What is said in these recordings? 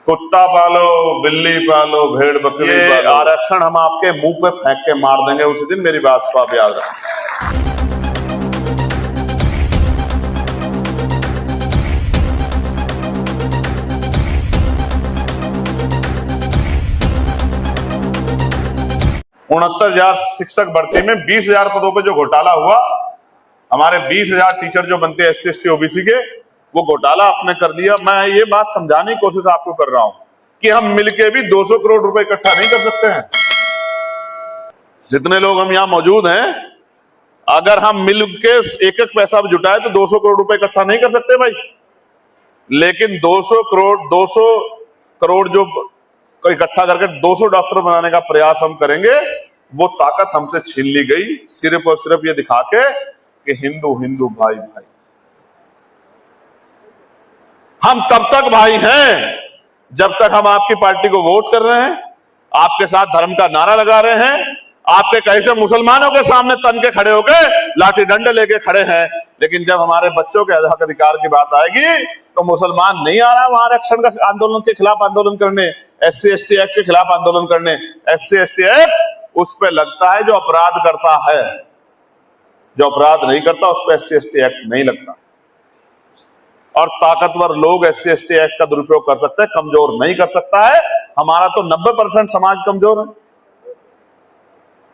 कुत्ता पालो, बिल्ली पालो, भेड़ बकरी पालो, आरक्षण हम आपके मुंह पे फेंक के मार देंगे उसी दिन, मेरी बात को आप याद रखें। 69,000 शिक्षक भर्ती में 20,000 पदों पे जो घोटाला हुआ, हमारे 20,000 टीचर जो बनते हैं SC ST OBC के, वो घोटाला आपने कर लिया। मैं ये बात समझाने की कोशिश आपको कर रहा हूं कि हम मिलके भी 200 करोड़ रुपए इकट्ठा नहीं कर सकते हैं। जितने लोग हम यहां मौजूद हैं, अगर हम मिलके एक एक पैसा भी जुटाए तो 200 करोड़ रुपए इकट्ठा नहीं कर सकते भाई। लेकिन 200 करोड़ जो इकट्ठा करके 200 डॉक्टर बनाने का प्रयास हम करेंगे, वो ताकत हमसे छीन ली गई सिर्फ और सिर्फ ये दिखा के कि हिंदू हिंदू भाई भाई। हम तब तक भाई हैं जब तक हम आपकी पार्टी को वोट कर रहे हैं, आपके साथ धर्म का नारा लगा रहे हैं, आपके कैसे मुसलमानों के सामने तन के खड़े होकर लाठी डंडे लेके खड़े हैं। लेकिन जब हमारे बच्चों के हक अधिकार की बात आएगी तो मुसलमान नहीं आ रहा वहां आरक्षण का आंदोलन के खिलाफ आंदोलन करने, SC ST एक्ट के खिलाफ आंदोलन करने। SC ST एक्ट उस पे लगता है जो अपराध करता है, जो अपराध नहीं करता उस पर SC ST एक्ट नहीं लगता। और ताकतवर लोग SC ST एक्ट का दुरुपयोग कर सकते हैं, कमजोर नहीं कर सकता है। हमारा तो 90% समाज कमजोर है,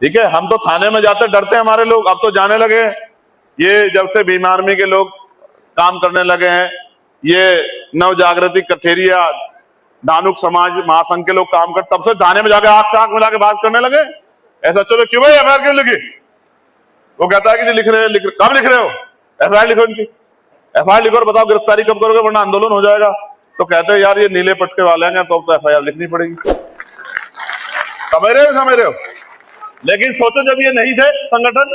ठीक है। हम तो थाने में जाते डरते हैं हमारे लोग, अब तो जाने लगे। ये जब से भीम आर्मी के लोग काम करने लगे हैं, ये नव जागृति कठेरिया धानुक समाज महासंघ के लोग काम कर, तब से थाने में जाके आंख से आंख मिला के बात करने लगे। ऐसा चलो क्यों भाई FIR क्यों लिखी? वो कहता है कि जी लिख रहे हैं। कब लिख रहे हो? FIR लिखो इनकी, FIR लिखो और बताओ गिरफ्तारी कब करोगे वरना आंदोलन हो जाएगा। तो कहते हैं यार ये नीले पटके वाले हैं तो FIR लिखनी पड़ेगी। समझ रहे हो? लेकिन सोचो जब ये नहीं थे संगठन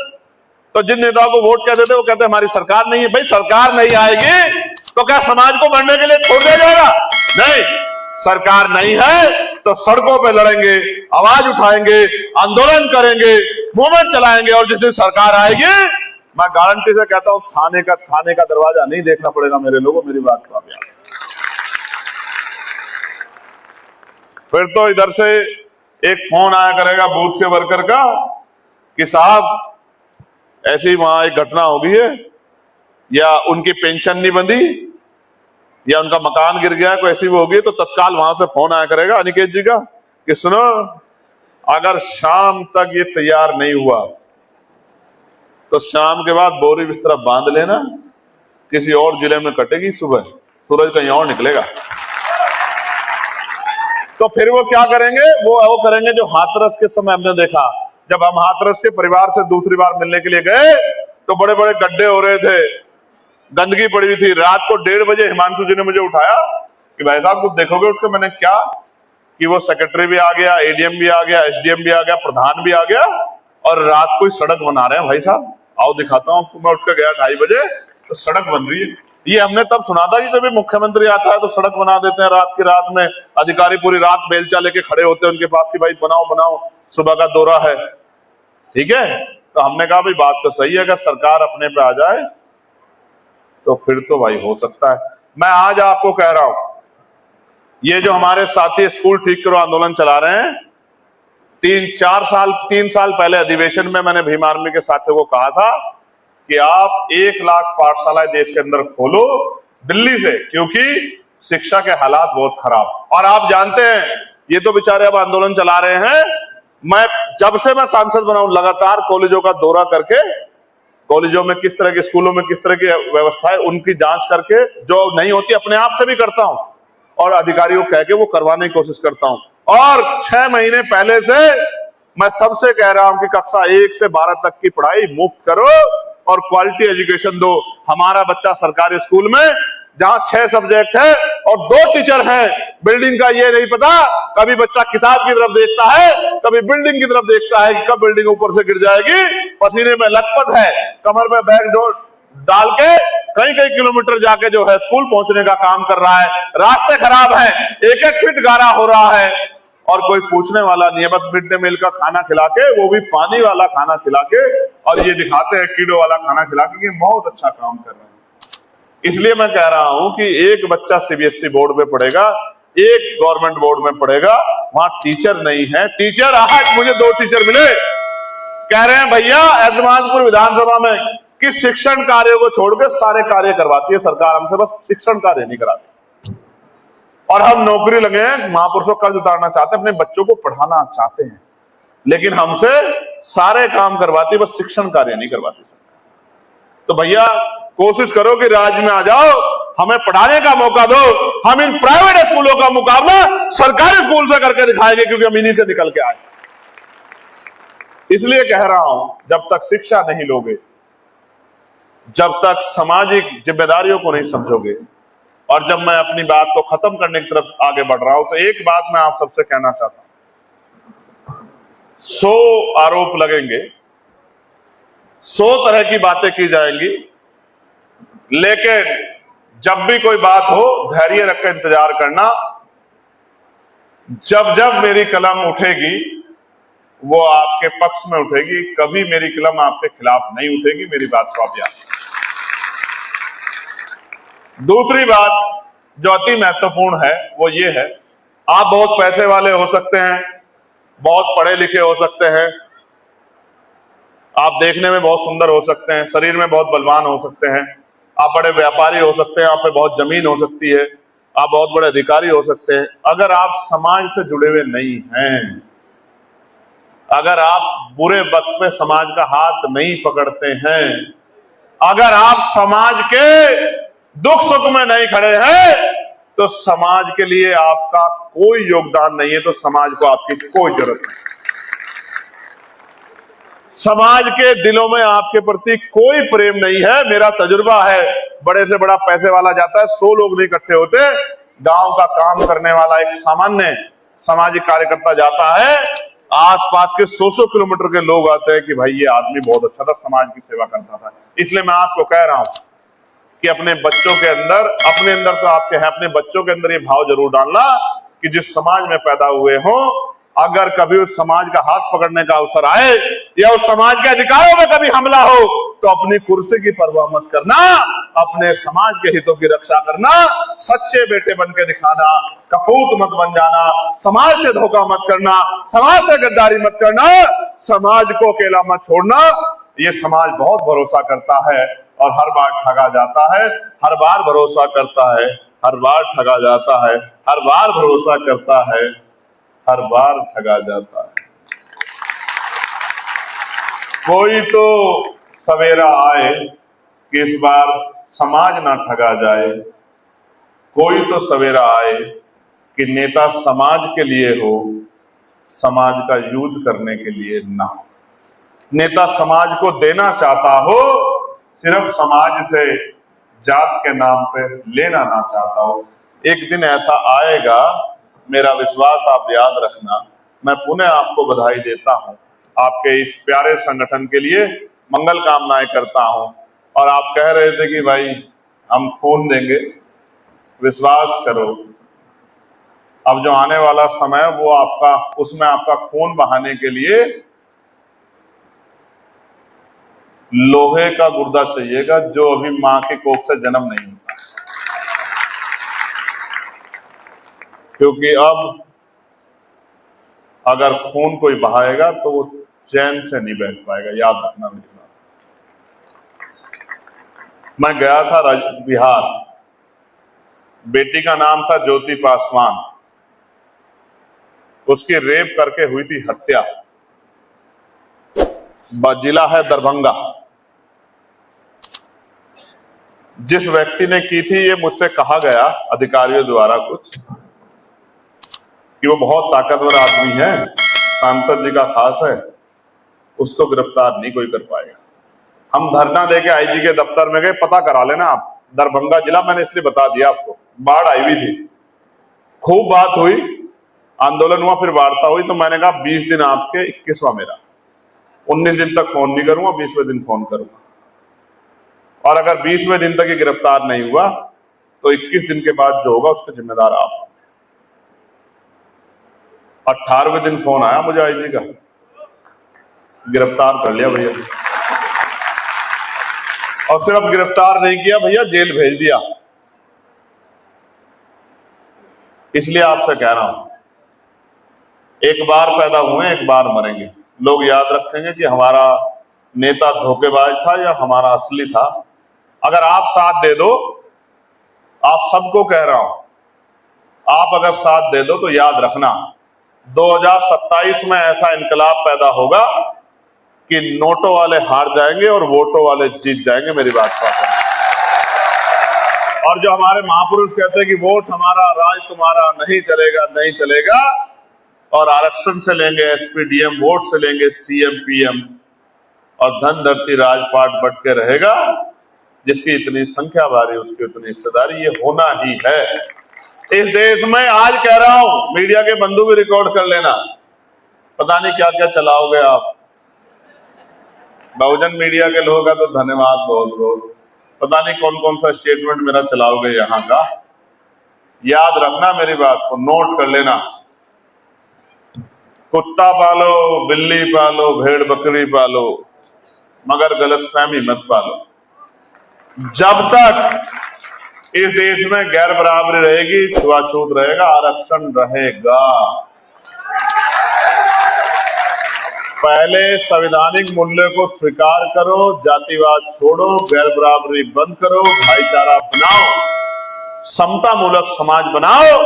तो जिन नेताओं को वोट कहते थे वो कहते हमारी सरकार नहीं है। भाई सरकार नहीं आएगी तो क्या समाज को बढ़ने के लिए छोड़ दिया जाएगा? नहीं, सरकार नहीं है तो सड़कों पे लड़ेंगे, आवाज उठाएंगे, आंदोलन करेंगे, मूवमेंट चलाएंगे। और जिस दिन सरकार आएगी, मैं गारंटी से कहता हूं थाने का दरवाजा नहीं देखना पड़ेगा मेरे लोगों, मेरी बात को आप याद। फिर तो इधर से एक फोन आया करेगा बूथ के वर्कर का कि साहब ऐसी वहां एक घटना हो गई है, या उनकी पेंशन नहीं बंधी, या उनका मकान गिर गया, कोई ऐसी वो होगी, तो तत्काल वहां से फोन आया करेगा अनिकेत जी का कि सुनो अगर शाम तक ये तैयार नहीं हुआ तो शाम के बाद बोरी बिस्तर बांध लेना, किसी और जिले में कटेगी, सुबह सूरज कहीं और निकलेगा। तो फिर वो क्या करेंगे? वो करेंगे जो हाथरस के समय हमने देखा, जब हम हाथरस के परिवार से दूसरी बार मिलने के लिए गए तो बड़े बड़े गड्ढे हो रहे थे, गंदगी पड़ी हुई थी। रात को 1:30 बजे हिमांशु जी ने मुझे उठाया कि भाई साहब कुछ देखोगे उठ के? मैंने क्या कि वो सेक्रेटरी भी आ गया, ADM भी आ गया, SDM भी आ गया, प्रधान भी आ गया, और रात को सड़क बना रहे हैं। भाई साहब आओ दिखाता हूं आपको। मैं उठ के गया 2:30 बजे तो सड़क बन रही है। ये हमने तब सुना था कि जब भी मुख्यमंत्री आता है तो सड़क बना देते हैं रात की रात में, अधिकारी पूरी रात बेलचा लेके खड़े होते हैं उनके पास कि भाई बनाओ बनाओ, सुबह का दौरा है, ठीक है। तो हमने कहा भाई बात तो सही है, अगर सरकार अपने पे आ जाए तो फिर तो भाई हो सकता है। मैं आज आपको कह रहा हूं, ये जो हमारे साथी स्कूल ठीक करो आंदोलन चला रहे हैं, 3 साल पहले अधिवेशन में मैंने भीम आर्मी के साथियों को कहा था कि आप 1 लाख पाठशालाएं देश के अंदर खोलो दिल्ली से, क्योंकि शिक्षा के हालात बहुत खराब। और आप जानते हैं ये तो बेचारे अब आंदोलन चला रहे हैं। मैं जब से मैं सांसद बना हूं लगातार कॉलेजों का दौरा करके, कॉलेजों में किस तरह के, स्कूलों में किस तरह की व्यवस्था है उनकी जांच करके, जो नहीं होती अपने आप से भी करता हूं, और अधिकारियों को कह के वो करवाने की कोशिश करता हूं। और 6 महीने पहले से मैं सबसे कह रहा हूं कि कक्षा 1 से 12 तक की पढ़ाई मुफ्त करो और क्वालिटी एजुकेशन दो। हमारा बच्चा सरकारी स्कूल में जहां 6 सब्जेक्ट है और 2 टीचर हैं, बिल्डिंग का ये नहीं पता, कभी बच्चा किताब की तरफ देखता है, कभी बिल्डिंग की तरफ देखता है कि कब बिल्डिंग ऊपर से गिर जाएगी। पसीने में लथपथ है, कमर में बैग डाल के कई किलोमीटर जाके जो है स्कूल पहुंचने का काम कर रहा है। रास्ते खराब है, 1-1 फीट गारा हो रहा है, और कोई पूछने वाला नहीं है। बस मिड डे मील का खाना खिला के, वो भी पानी वाला खाना खिला के, और ये दिखाते हैं कीड़ों वाला खाना खिला के कि बहुत अच्छा काम कर रहे हैं। इसलिए मैं कह रहा हूं कि एक बच्चा CBSE बोर्ड में पढ़ेगा, एक गवर्नमेंट बोर्ड में पढ़ेगा, वहां टीचर नहीं है। टीचर, आज मुझे 2 टीचर मिले, कह रहे हैं भैया एतमादपुर विधानसभा में कि शिक्षण कार्य को छोड़ के सारे कार्य करवाती है सरकार हमसे, बस शिक्षण कार्य नहीं कराती। और हम नौकरी लगे हैं, महापुरुषों कर्ज उतारना चाहते हैं, अपने बच्चों को पढ़ाना चाहते हैं, लेकिन हमसे सारे काम करवाती, बस शिक्षण कार्य नहीं करवाती सरकार। तो भैया कोशिश करो कि राज्य में आ जाओ, हमें पढ़ाने का मौका दो। हम इन प्राइवेट स्कूलों का मुकाबला सरकारी स्कूल से करके दिखाएंगे, क्योंकि हम इन्हीं से निकल के आए। इसलिए कह रहा हूं, जब तक शिक्षा नहीं लोगे, जब तक सामाजिक जिम्मेदारियों को नहीं समझोगे, और जब मैं अपनी बात को खत्म करने की तरफ आगे बढ़ रहा हूं, तो एक बात मैं आप सबसे कहना चाहता हूं। 100 आरोप लगेंगे, 100 तरह की बातें की जाएंगी, लेकिन जब भी कोई बात हो, धैर्य रखकर इंतजार करना। जब जब मेरी कलम उठेगी, वो आपके पक्ष में उठेगी, कभी मेरी कलम आपके खिलाफ नहीं उठेगी। मेरी बात को आप याद। दूसरी बात जो अति महत्वपूर्ण है वो ये है, आप बहुत पैसे वाले हो सकते हैं, बहुत पढ़े लिखे हो सकते हैं, आप देखने में बहुत सुंदर हो सकते हैं, शरीर में बहुत बलवान हो सकते हैं, आप बड़े व्यापारी हो सकते हैं, आप पे बहुत जमीन हो सकती है, आप बहुत बड़े अधिकारी हो सकते हैं। अगर आप समाज से जुड़े हुए नहीं हैं, अगर आप बुरे वक्त में समाज का हाथ नहीं पकड़ते हैं, अगर आप समाज के दुख सुख में नहीं खड़े हैं, तो समाज के लिए आपका कोई योगदान नहीं है, तो समाज को आपकी कोई जरूरत नहीं। समाज के दिलों में आपके प्रति कोई प्रेम नहीं है। मेरा तजुर्बा है, बड़े से बड़ा पैसे वाला जाता है, 100 लोग नहीं इकट्ठे होते, गांव का काम करने वाला एक सामान्य सामाजिक कार्यकर्ता जाता है, आसपास के 100 किलोमीटर के लोग आते हैं कि भाई ये आदमी बहुत अच्छा था, समाज की सेवा करता था। इसलिए मैं आपको कह रहा हूं कि अपने बच्चों के अंदर, अपने अंदर तो आपके हैं, अपने बच्चों के अंदर ये भाव जरूर डालना कि जिस समाज में पैदा हुए हो, अगर कभी उस समाज का हाथ पकड़ने का अवसर आए या उस समाज के अधिकारों में कभी हमला हो, तो अपनी कुर्सी की परवाह मत करना, अपने समाज के हितों की रक्षा करना, सच्चे बेटे बन के दिखाना, कपूत मत बन जाना, समाज से धोखा मत करना, समाज से गद्दारी मत करना, समाज को अकेला मत छोड़ना। ये समाज बहुत भरोसा करता है और हर बार ठगा जाता है, हर बार भरोसा करता है, हर बार ठगा जाता है, हर बार भरोसा करता है, हर बार ठगा जाता है। कोई तो सवेरा आए कि इस बार समाज ना ठगा जाए, कोई तो सवेरा आए कि नेता समाज के लिए हो, समाज का यूज करने के लिए ना हो। नेता समाज को देना चाहता हो, सिर्फ समाज से जात के नाम पे लेना ना चाहता हो। एक दिन ऐसा आएगा, मेरा विश्वास आप याद रखना। मैं पुनः आपको बधाई देता हूं, आपके इस प्यारे संगठन के लिए मंगल कामनाएं करता हूं। और आप कह रहे थे कि भाई हम खून देंगे, विश्वास करो, अब जो आने वाला समय है वो आपका, उसमें आपका खून बहाने के लिए लोहे का गुर्दा चाहिएगा, जो अभी मां के कोख से जन्म नहीं होता। क्योंकि अब अगर खून कोई बहाएगा तो वो चैन से नहीं बैठ पाएगा, याद रखना मेरी बात। मैं गया था बिहार, बेटी का नाम था ज्योति पासवान, उसकी रेप करके हुई थी हत्या, जिला है दरभंगा। जिस व्यक्ति ने की थी, ये मुझसे कहा गया अधिकारियों द्वारा कुछ कि वो बहुत ताकतवर आदमी है, सांसद जी का खास है, उसको गिरफ्तार नहीं कोई कर पाएगा। हम धरना देके आईजी के दफ्तर में गए, पता करा लेना आप, दरभंगा जिला, मैंने इसलिए बता दिया आपको, बाढ़ आई हुई थी, खूब बात हुई, आंदोलन हुआ, फिर वार्ता हुई, तो मैंने कहा 20 दिन आपके, 21वां मेरा, 19 दिन तक फोन नहीं करूंगा, 20वें दिन फोन करूंगा। और अगर 20वें दिन तक ये गिरफ्तार नहीं हुआ तो 21 दिन के बाद जो होगा उसके जिम्मेदार आप। 18वें दिन फोन आया मुझे आईजी का, गिरफ्तार कर लिया भैया। और सिर्फ गिरफ्तार नहीं किया भैया, जेल भेज दिया। इसलिए आपसे कह रहा हूं, एक बार पैदा हुए एक बार मरेंगे। लोग याद रखेंगे कि हमारा नेता धोखेबाज था या हमारा असली था। अगर आप साथ दे दो, आप सबको कह रहा हूं, आप अगर साथ दे दो तो याद रखना 2027 में ऐसा इनकलाब पैदा होगा कि नोटों वाले हार जाएंगे और वोटों वाले जीत जाएंगे। मेरी बात का और जो हमारे महापुरुष कहते हैं कि वोट हमारा राज तुम्हारा, नहीं चलेगा नहीं चलेगा, और आरक्षण से लेंगे एसपीडीएम, वोट से लेंगे सीएम पीएम, और धन धरती राजपाट बट के रहेगा। जिसकी इतनी संख्या भारी उसकी उतनी हिस्सेदारी, ये होना ही है इस देश में। आज कह रहा हूं, मीडिया के बंधु भी रिकॉर्ड कर लेना, पता नहीं क्या क्या चलाओगे आप। बहुजन मीडिया के लोगों का तो धन्यवाद बहुत बहुत, पता नहीं कौन कौन सा स्टेटमेंट मेरा चलाओगे यहां का। याद रखना मेरी बात को, नोट कर लेना। कुत्ता पालो, बिल्ली पालो, भेड़ बकरी पालो, मगर गलतफहमी मत पालो। जब तक इस देश में गैर बराबरी रहेगी, छुआछूत रहेगा, आरक्षण रहेगा। पहले संवैधानिक मूल्य को स्वीकार करो, जातिवाद छोड़ो, गैर बराबरी बंद करो, भाईचारा बनाओ, समता मूलक समाज बनाओ,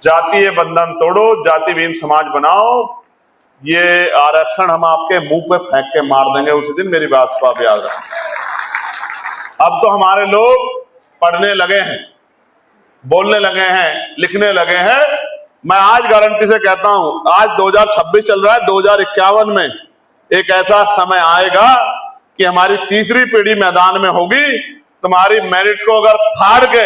जातीय बंधन तोड़ो, जातिहीन समाज बनाओ। ये आरक्षण हम आपके मुंह पे फेंक के मार देंगे उसी दिन, मेरी बात को आप याद रखें। अब तो हमारे लोग पढ़ने लगे हैं, बोलने लगे हैं, लिखने लगे हैं। मैं आज गारंटी से कहता हूं, आज 2026 चल रहा है, 2051 में एक ऐसा समय आएगा कि हमारी तीसरी पीढ़ी मैदान में होगी। तुम्हारी मेरिट को अगर फाड़ के,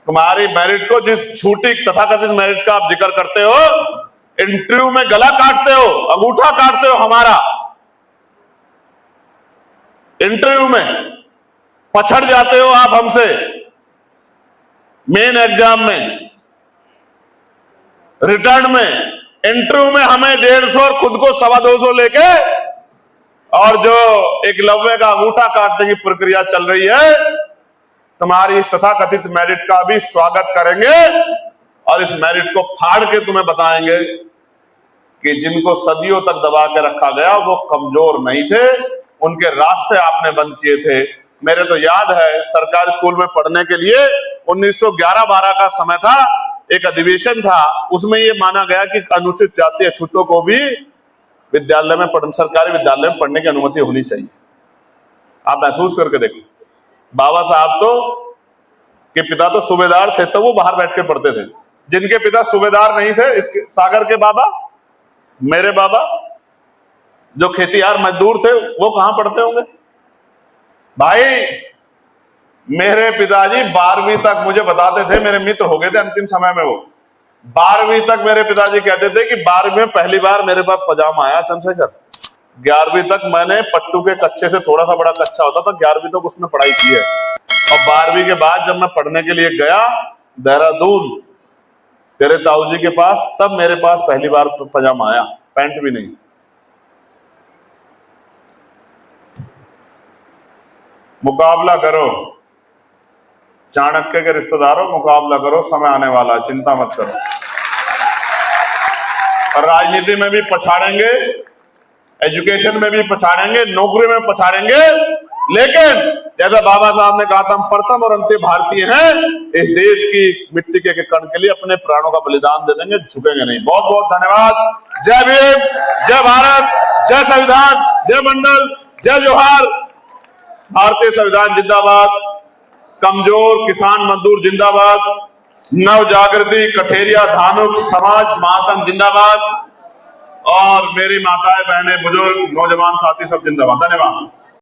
तुम्हारी मेरिट को, जिस छूटी तथाकथित मेरिट का आप जिक्र करते हो, इंटरव्यू में गला काटते हो, अंगूठा काटते हो हमारा, इंटरव्यू में पछड़ जाते हो आप हमसे, मेन एग्जाम में, रिटर्न में, इंटरव्यू में हमें 150 और खुद को 225 लेके, और जो एकलव्य का अंगूठा काटने की प्रक्रिया चल रही है, तुम्हारी इस तथाकथित मेरिट का भी स्वागत करेंगे और इस मेरिट को फाड़ के तुम्हें बताएंगे कि जिनको सदियों तक दबा के रखा गया वो कमजोर नहीं थे, उनके रास्ते आपने बंद किए थे। मेरे तो याद है सरकारी स्कूल में पढ़ने के लिए 1911-12 का समय था, एक अधिवेशन था, उसमें ये माना गया कि अनुसूचित जाति अछूतों को भी विद्यालय में सरकारी विद्यालय में पढ़ने की अनुमति होनी चाहिए। आप महसूस करके देखो, बाबा साहब तो के पिता तो सूबेदार थे, तो वो बाहर बैठ के पढ़ते थे। जिनके पिता सूबेदार नहीं थे, इसके सागर के बाबा, मेरे बाबा जो खेतीहार मजदूर थे, वो कहां पढ़ते होंगे भाई। मेरे पिताजी 12वीं तक मुझे बताते थे, मेरे मित्र हो गए थे अंतिम समय में, वो 12वीं तक मेरे पिताजी कहते थे कि 12वीं में पहली बार मेरे पास पजामा आया चंद्रशेखर। 11वीं तक मैंने पट्टू के कच्चे से थोड़ा सा बड़ा कच्चा होता था, 11वीं तक उसने पढ़ाई की है। और 12वीं के बाद जब मैं पढ़ने के लिए गया देहरादून तेरे ताऊजी के पास, तब मेरे पास पहली बार पजामा आया, पैंट भी नहीं। मुकाबला करो, चाणक्य के रिश्तेदारों, मुकाबला करो, समय आने वाला, चिंता मत करो। और राजनीति में भी पछाड़ेंगे, एजुकेशन में भी पछाड़ेंगे, नौकरी में पछाड़ेंगे, लेकिन जैसा बाबा साहब ने कहा था, हम प्रथम और अंतिम भारतीय हैं, इस देश की मिट्टी के कण के लिए अपने प्राणों का बलिदान दे देंगे, झुकेंगे नहीं। बहुत बहुत धन्यवाद। जय भीम, जय भारत, जय संविधान, जय मंडल, जय जोहार। भारतीय संविधान जिंदाबाद, कमजोर किसान मजदूर जिंदाबाद, नव जागृति कठेरिया धानुक समाज महासंघ जिंदाबाद, और मेरी माताएं बहनें बुजुर्ग नौजवान साथी सब जिंदाबाद। धन्यवाद।